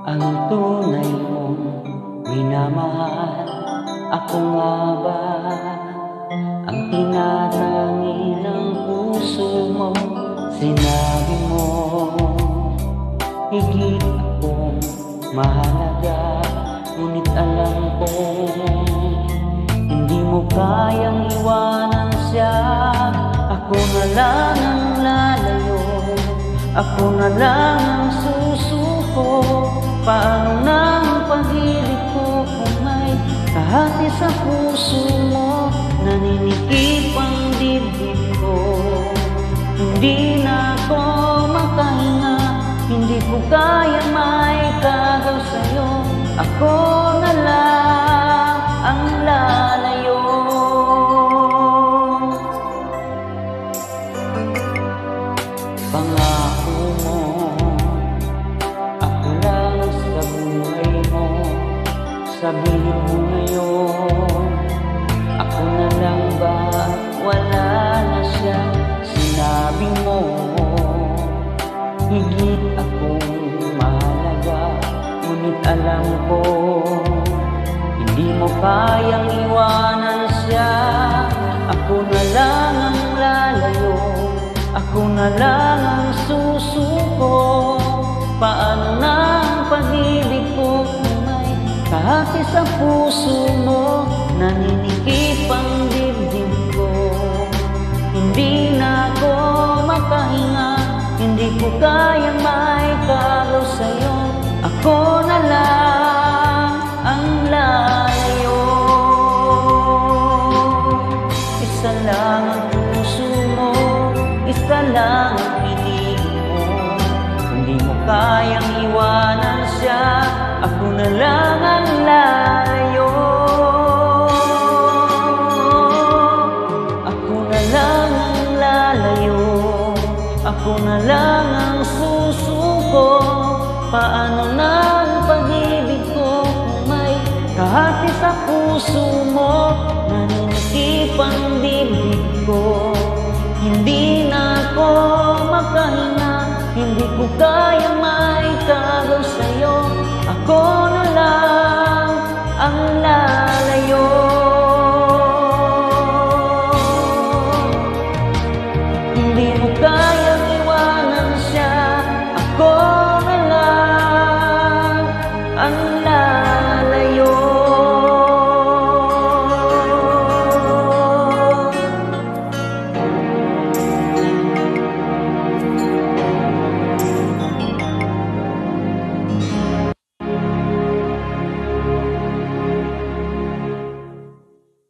Ang tunay mong minamahal, ako nga ba ang tinatangi ng puso mo? Sinabi mo, higit akong mahalaga, ngunit alam ko hindi mo kayang iwanan siya. Ako na lang ang lalayo, ako na lang ang susuko. Paano na ang pag-ibig ko kung may kahati sa puso mo? Naninikip ang dibdib ko, hindi na ako makahinga, hindi ko kaya maikagaw sa'yo. Ako na lang ang lalayo. Pangako mo, ako lang sa buhay mo. Sabihin mo ngayon, ako na lang ba? Wala na siya. Sinabi mo, higit akong mahalaga, ngunit alam ko hindi mo kayang iwanan siya. Ako na lang ang lalayo, ako na lang ang susuko. Paano na ang pag-ibig ko kung may kahati sa puso mo? Naninikip ang dibdib ko, hindi na ako makahinga, hindi ko kayang maikagaw sa'yo. Ako na lang ang lalayo. Isa lang ang puso mo, isa lang ang pinig mo. Hindi mo kayang iwanan siya, ako na lang ang lalayo. Ako na lang ang lalayo, ako na lang ang susuko. Paano na ang pag-ibig ko kung may kahati sa puso mo? Naninikip ang dibdib ko, hindi na ako makahinga, hindi ko kayang